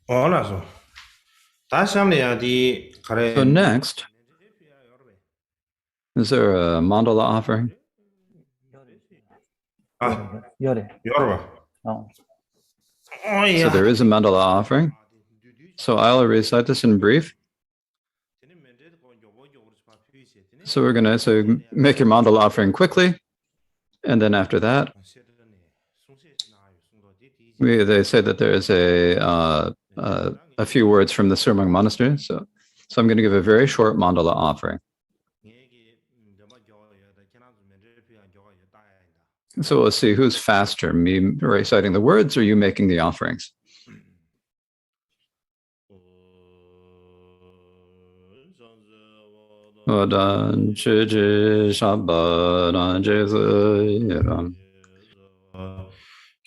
알았어. 다시 하면 돼야 돼. So 그래. next, is there a mandala offering? 아, 열애. 열어봐. 어. So 어이야. there is a mandala offering. So I'll recite this in brief. So we're going to make your mandala offering quickly. And then after that, they say that there is a few words from the Surmang monastery. So I'm going to give a very short mandala offering. So we'll see who's faster, me reciting the words or you making the offerings.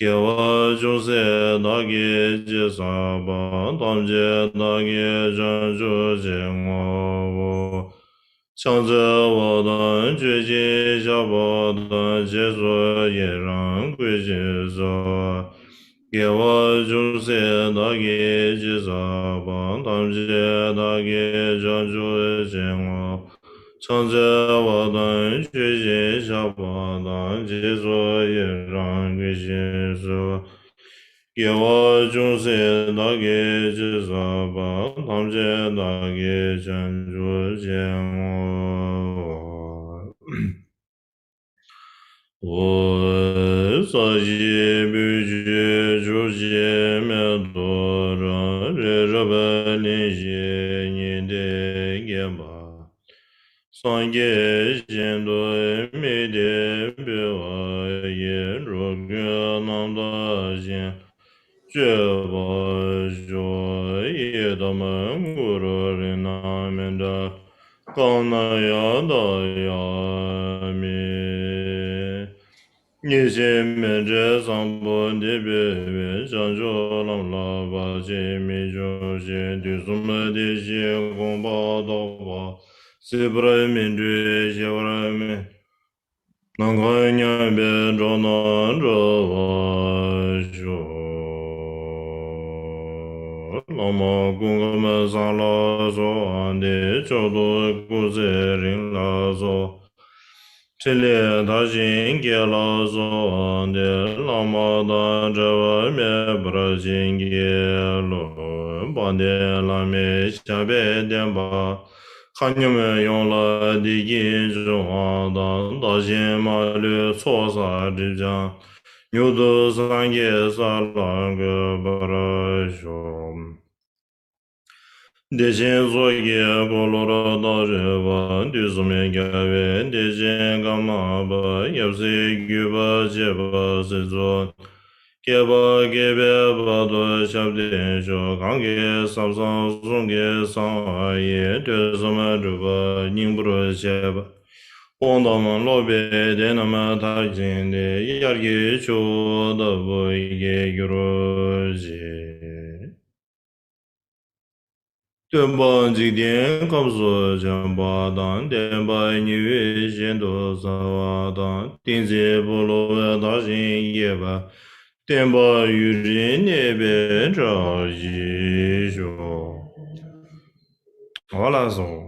Gewa jose nage je saba, tamje nage jan ju je ngo. Changze wo dan jue ji xia bo dan jie zuo ye ran gui ji zuo. Gewa jose nage je saba, tamje nage jan ju je ngo. 长者我等觉见下巴当解说也让给心说，给我众生那个至少吧，当解那个真主见我。我所依不惧诸界灭多让日日本灵些你的也吧。上界见多没得别外也若个能大见，绝不说也他们古罗人那面的，刚那样的呀咪。你先面这上坡的别别上着浪拉把前面就先对什么的先公报道吧。 是不然面对小人们，能看见别着难着我说，那么公个们上了说俺的角度故事人了说，这里他先给了说俺的，那么当这外面不是先给了，把的那面下边点吧。 看你们用了的一种话当大些马律错杀之家，牛头三叶杀那个不拉熊。대신 소기에 골로로 너르바 뒤숨에 가베 대신 가마바 옆세 규바 제바 세존 개바 개베바도 샵대쇼 관계 삼성 송계 상하에 되서마 주바 닝브로 제바 온다만 로베 되나마 다진데 야르게 조다 보이게 유로지 电报几点告诉将巴当电报你月先多少瓦当电子部落大型也吧电报与人那边着急说好了说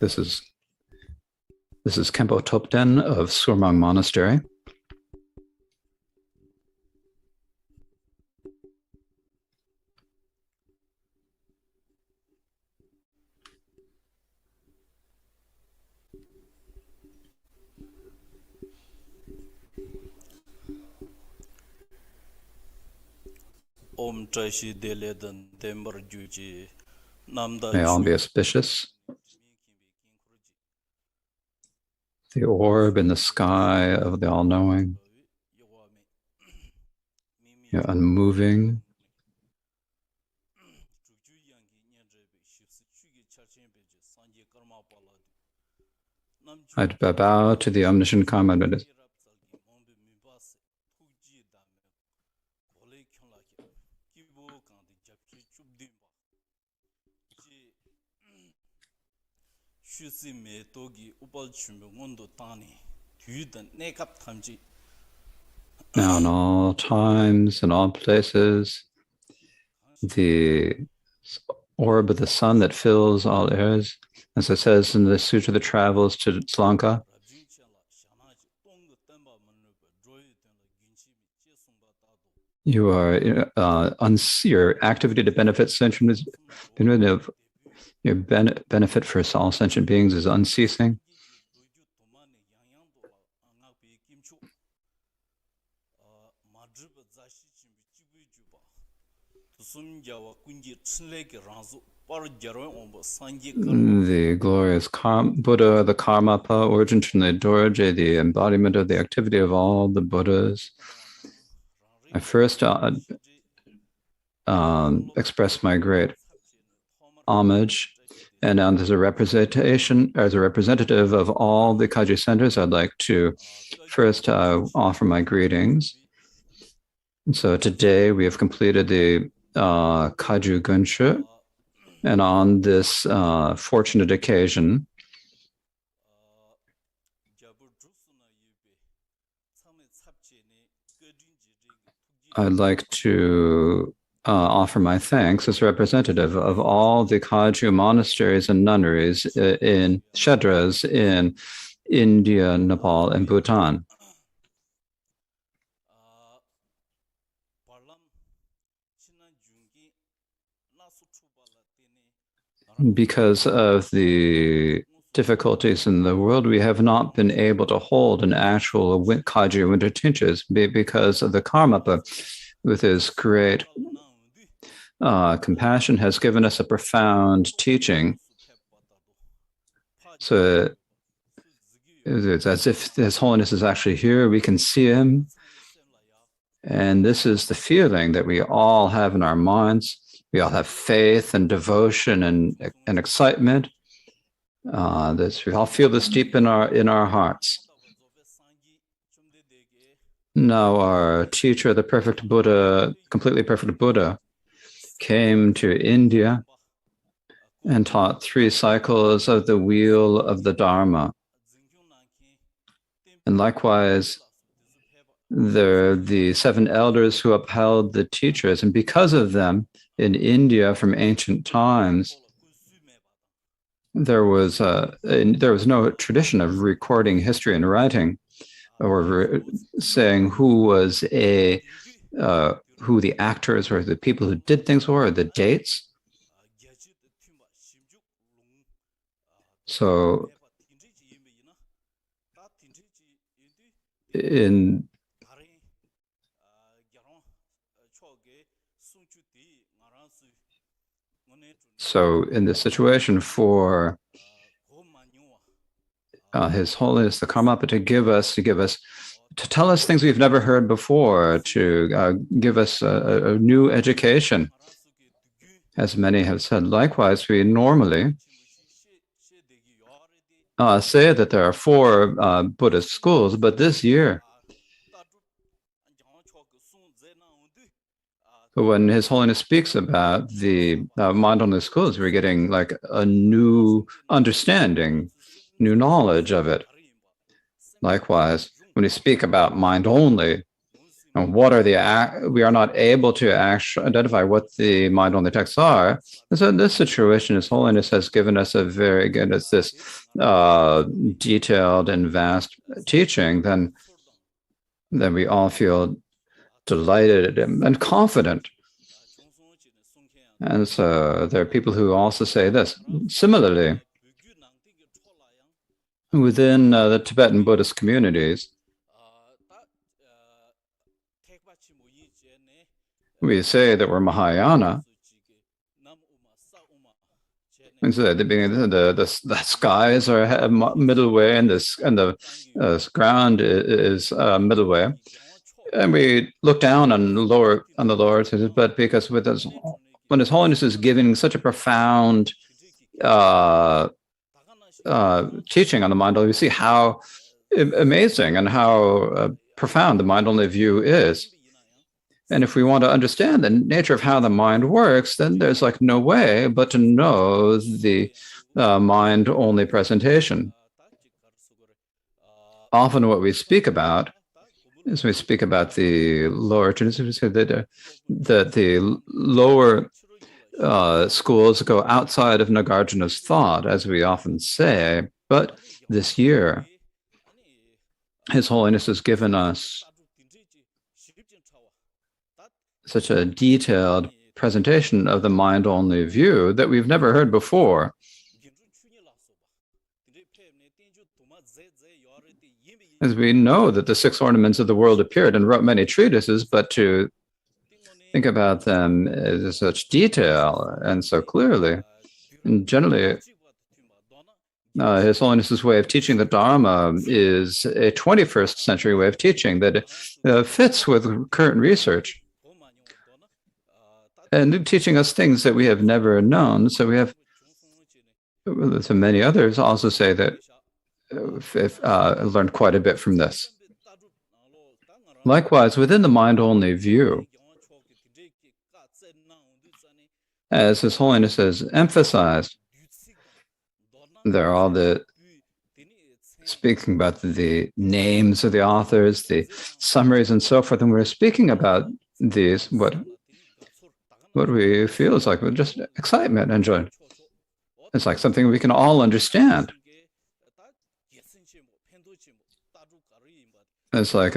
This is Kempo Topten of Surmang Monastery. May all be auspicious. The orb in the sky of the all-knowing, unmoving, I bow to the omniscient karma. Now, in all times and all places, the orb of the sun that fills all airs, as it says in the Sutra that travels to Sri Lanka, you are your activity to benefit sentient, your benefit for all sentient beings is unceasing. The glorious Buddha, the Karmapa, origin from the Dorje, the embodiment of the activity of all the Buddhas. I first express my great homage, and as a representative of all the Kaji centers, I'd like to first offer my greetings. And so today we have completed the Kaju Gunshu, and on this fortunate occasion, I'd like to offer my thanks as representative of all the Kaju monasteries and nunneries in Shedras in India, Nepal, and Bhutan. Because of the difficulties in the world, we have not been able to hold an actual Kaju winter teachers because of the Karmapa, with his great compassion, has given us a profound teaching. So it's as if His Holiness is actually here. We can see him. And this is the feeling that we all have in our minds. We all have faith and devotion and excitement. We all feel this deep in our hearts. Now, our teacher, the perfect Buddha, completely perfect Buddha, came to India and taught 3 cycles of the wheel of the Dharma. And likewise, there are the 7 elders who upheld the teachers, and because of them, in India from ancient times, there was no tradition of recording history and writing, or saying who the actors or the people who did things were, or the dates. So in this situation, for His Holiness the Karmapa to tell us things we've never heard before, to give us a new education, as many have said. Likewise, we normally say that there are 4 Buddhist schools, but this year, when His Holiness speaks about the mind-only schools, we're getting like a new understanding, new knowledge of it. Likewise, when we speak about mind-only, and we are not able to actually identify what the mind-only texts are. And so in this situation, His Holiness has given us a very good, this detailed and vast teaching, then we all feel delighted and confident. And so there are people who also say this. Similarly, within the Tibetan Buddhist communities, we say that we're Mahayana. And so at the beginning, the skies are middle way, and the ground is middle way. And we look down on the lower, but because when His Holiness is giving such a profound uh, teaching on the mind only, we see how amazing and how profound the mind only view is. And if we want to understand the nature of how the mind works, then there's like no way but to know the mind only presentation. Often what we speak about is we speak about the lower traditions, that the lower schools go outside of Nagarjuna's thought, as we often say. But this year, His Holiness has given us such a detailed presentation of the mind-only view that we've never heard before. As we know that the six ornaments of the world appeared and wrote many treatises, but to think about them in such detail and so clearly, and generally, His Holiness's way of teaching the Dharma is a 21st century way of teaching that fits with current research and teaching us things that we have never known. So we have, so many others also say that learned quite a bit from this. Likewise, within the mind-only view, as His Holiness has emphasized, there are all the speaking about the names of the authors, the summaries, and so forth. And we're speaking about these, what we feel is like just excitement and joy. It's like something we can all understand. It's like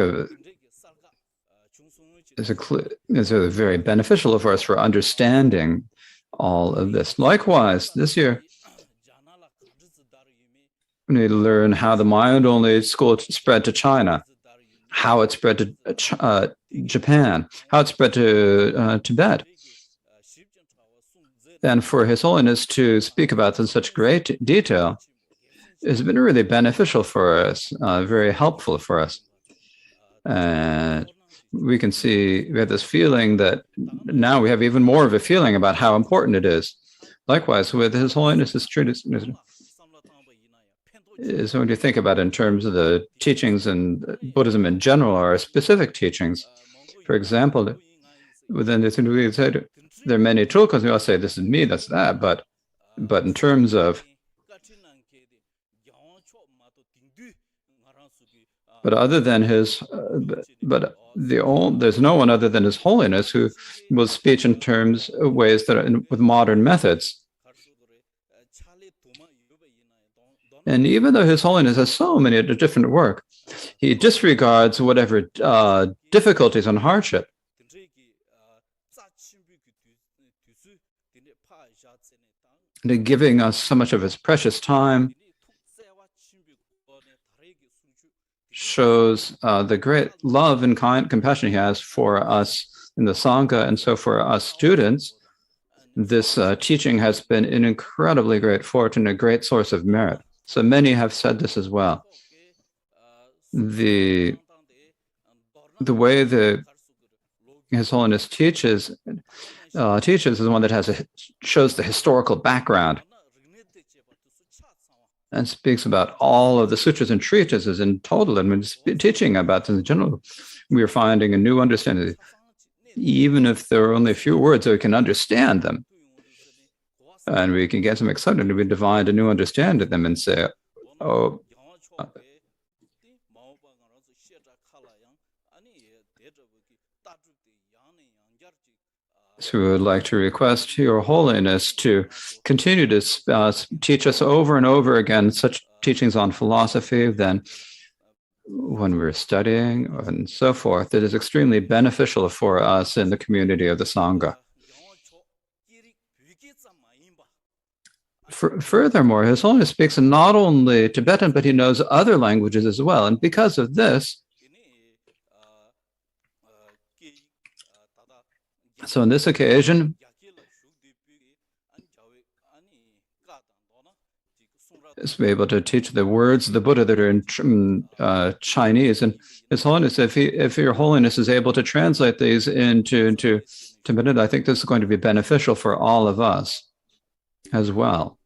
it's very beneficial for us for understanding all of this. Likewise, this year, we need to learn how the mind-only school spread to China, how it spread to Japan, how it spread to Tibet. And for His Holiness to speak about this in such great detail has been really beneficial for us, very helpful for us. And we can see, we have this feeling that now we have even more of a feeling about how important it is. Likewise, with His Holiness's treatise, is when you think about it in terms of the teachings in Buddhism in general or specific teachings. For example, within this, we said there are many tulkas. We all say this is me, that's that. But in terms of other than his, there's no one other than His Holiness who will speak in terms of ways that are with modern methods. And even though His Holiness has so many different work, he disregards whatever difficulties and hardship. And giving us so much of His precious time shows the great love and compassion He has for us in the Sangha, and so for us students. This teaching has been an incredibly great fortune, a great source of merit. So many have said this as well. The way that His Holiness teaches is one that shows the historical background and speaks about all of the sutras and treatises in total. And when teaching about them in general, we are finding a new understanding. Even if there are only a few words, we can understand them. And we can get some excitement to be divine, a new understanding of them and say, oh, so we would like to request Your Holiness to continue to teach us over and over again such teachings on philosophy, then when we're studying and so forth, that is extremely beneficial for us in the community of the Sangha. Furthermore, His Holiness speaks in not only Tibetan, but he knows other languages as well. And because of this, so on this occasion, is be able to teach the words of the Buddha that are in Chinese. And His Holiness, if Your Holiness is able to translate these into Tibetan, I think this is going to be beneficial for all of us as well.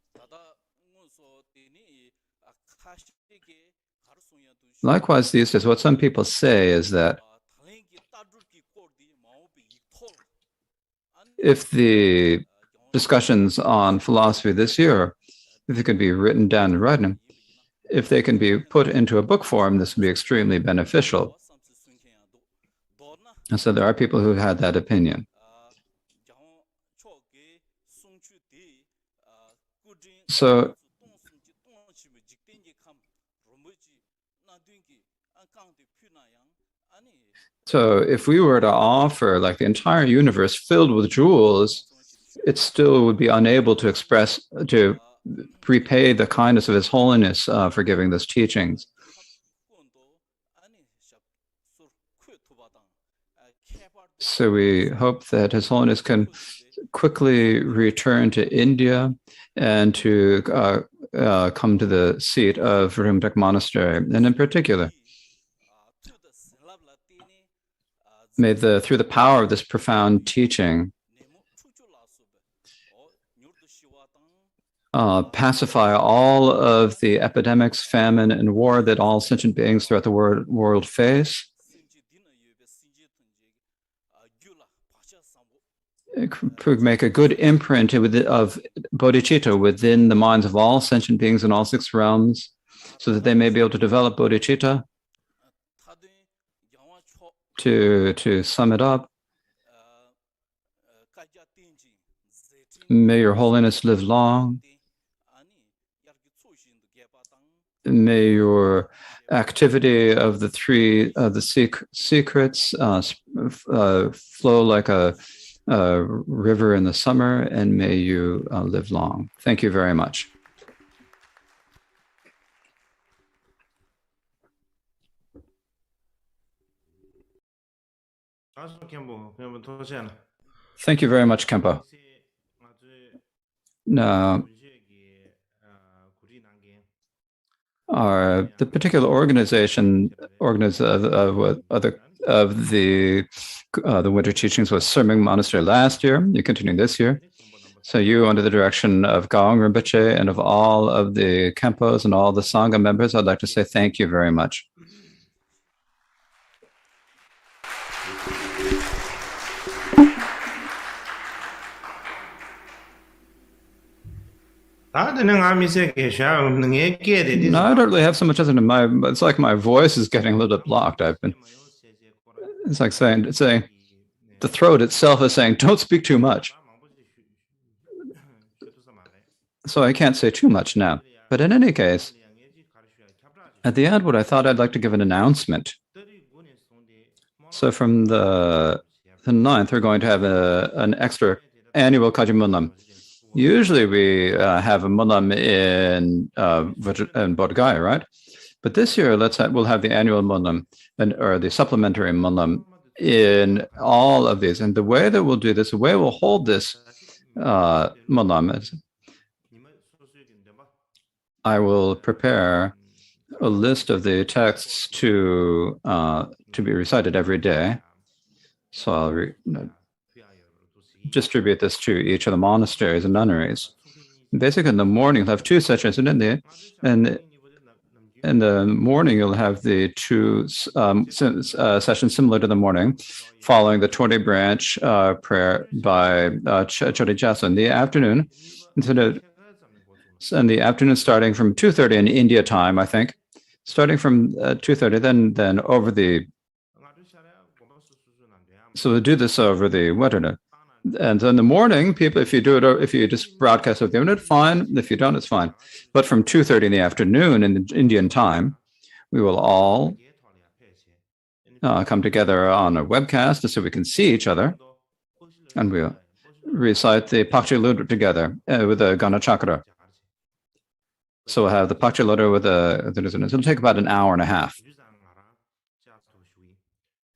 Likewise, these days, what some people say is that if the discussions on philosophy this year, if it could be written down in writing, if they can be put into a book form, this would be extremely beneficial. And so there are people who had that opinion. So if we were to offer like the entire universe filled with jewels, it still would be unable to repay the kindness of His Holiness for giving those teachings. So we hope that His Holiness can quickly return to India and to come to the seat of Rimdak Monastery. And in particular, may through the power of this profound teaching, pacify all of the epidemics, famine, and war that all sentient beings throughout the world face. Make a good imprint of bodhicitta within the minds of all sentient beings in all six realms, so that they may be able to develop bodhicitta. To sum it up, may Your Holiness live long. May your activity of the three secrets flow like a river in the summer, and may you live long. Thank you very much. Thank you very much, Kempo. Now, the particular organization of the winter teachings was Serming Monastery last year. You're continuing this year. So you, under the direction of Gaung Rinpoche and of all of the Kempos and all the Sangha members, I'd like to say thank you very much. Now, I don't really have so much as in it's like my voice is getting a little bit blocked. It's like saying the throat itself is saying, don't speak too much. So I can't say too much now. But in any case, at the end, what I thought I'd like to give an announcement. So from the 9th, we're going to have an extra annual Kaji Munam. Usually we have a Munam in Bodh Gaya, right? But this year, we'll have the annual Munam or the supplementary Munam in all of these. And the way that we'll do this, the way we'll hold this Munam is I will prepare a list of the texts to be recited every day. So I'll distribute this to each of the monasteries and nunneries. Basically, in the morning, you'll have two sessions, and in the morning, you'll have the two sessions similar to the morning, following the 20 branch prayer by Chodi Jasa. In the afternoon, starting from 2:30 in India time, I think, starting from 2:30, then over the. So we'll do this over the internet. And in the morning, people, if you just broadcast over the internet, fine. If you don't, it's fine. But from 2:30 in the afternoon in the Indian time, we will all come together on a webcast so we can see each other, and we'll recite the Pakchi Ludra together with the Gana Chakra. So we'll have the Pakchi Ludra with it'll take about an hour and a half.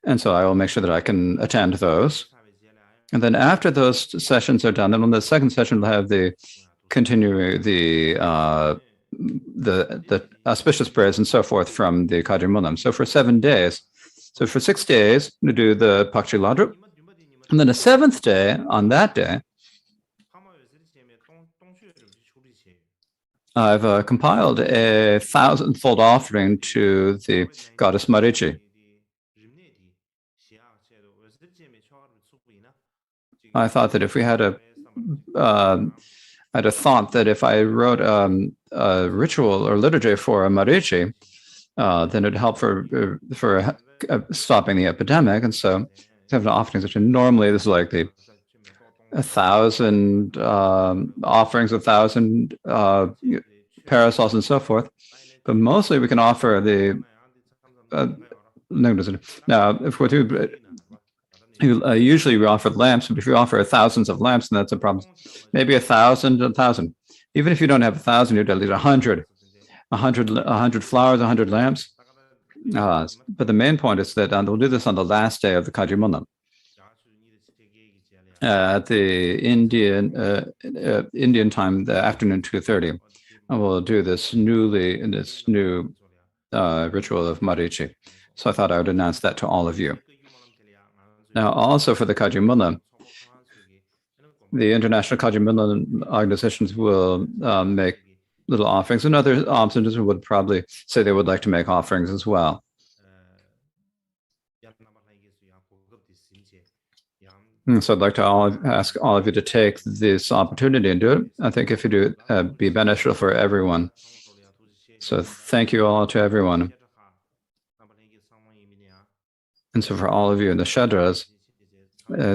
And so I will make sure that I can attend those. And then after those sessions are done, then on the second session, we'll have the auspicious prayers and so forth from the Kaji Munam. So for 7 days. So for 6 days, we do the Pakchi Ladrup. And then the 7th day, on that day, I've compiled a 1,000-fold offering to the goddess Marichi. I thought that if we had uh, I had a thought that if I wrote a ritual or liturgy for a Marichi, then it'd help for stopping the epidemic. And so, have offerings, which normally this is like the 1,000 offerings, 1,000 parasols, and so forth. But mostly, we can offer the now if we're to usually we offer lamps, but if you offer thousands of lamps, then that's a problem. Maybe 1,000. Even if you don't have 1,000, you'd at least 100, 100 flowers, 100 lamps. But the main point is that we'll do this on the last day of the Kajimuna. At the Indian time, the afternoon 2:30, we'll do this new ritual of Marichi. So I thought I would announce that to all of you. Now, also for the Kajimuna, the international Kajimuna organizations will make little offerings, and other organizations would probably say they would like to make offerings as well. So I'd like to ask all of you to take this opportunity and do it. I think if you do, be beneficial for everyone. So thank you all to everyone. And so for all of you in the Shadras,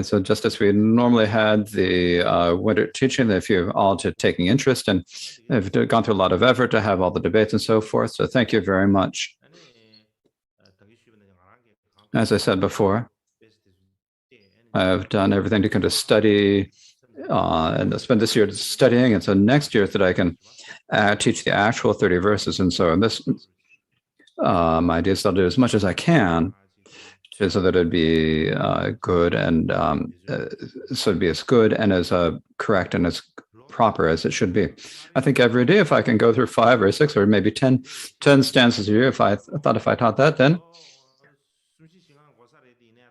so just as we normally had the winter teaching, if you're all to taking interest and have gone through a lot of effort to have all the debates and so forth. So thank you very much. As I said before, I've done everything to kind of study and spend this year studying. And so next year that I can teach the actual 30 verses. And so in this, my idea is I'll do as much as I can so that it'd be good and so it'd be as good and as correct and as proper as it should be. I think every day, if I can go through 5 or 6 or maybe 10 stanzas a year, if I taught that, then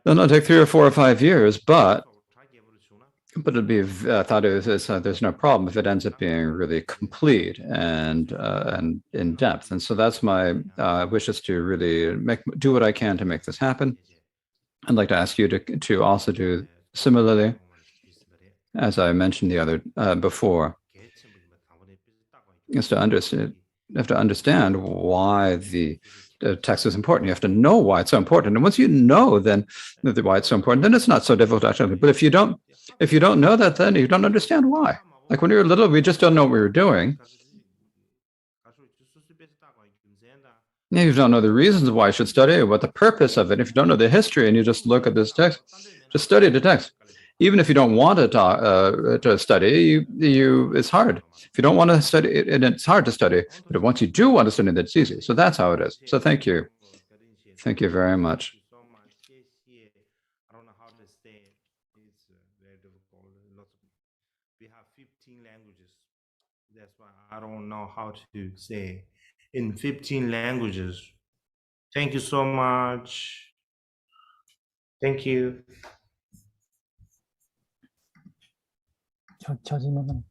it'll take 3 or 4 or 5 years, but it'd be there's no problem if it ends up being really complete and in depth. And so that's my wish, is to really do what I can to make this happen. I'd like to ask you to also do similarly, as I mentioned the other before, is to understand. You have to understand why the text is important. You have to know why it's so important. And once you know then why it's so important, then it's not so difficult actually. But if you don't know that, then you don't understand why. Like when we were little, we just don't know what we were doing. You don't know the reasons why you should study, what the purpose of it. If you don't know the history and you just look at this text, just study the text. Even if you don't want to study, it's hard. If you don't want to study, and it's hard to study. But once you do want to study, that's easy. So that's how it is. So thank you. Thank you very much. I don't know how to say it. It's very difficult. We have 15 languages. That's why I don't know how to say in 15 languages. Thank you so much. Thank you. 저 질문은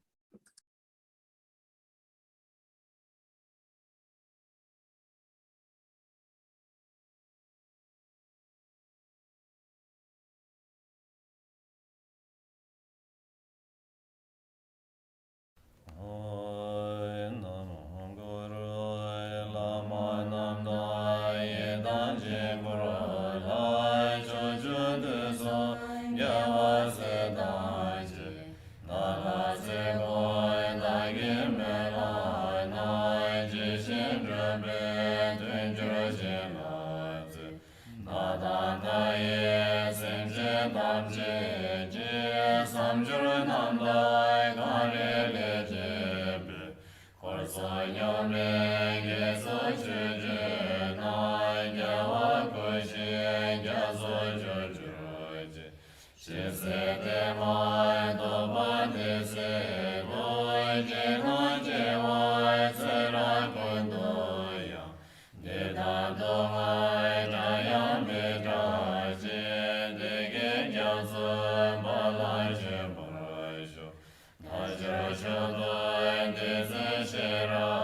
Shara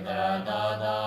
Da da da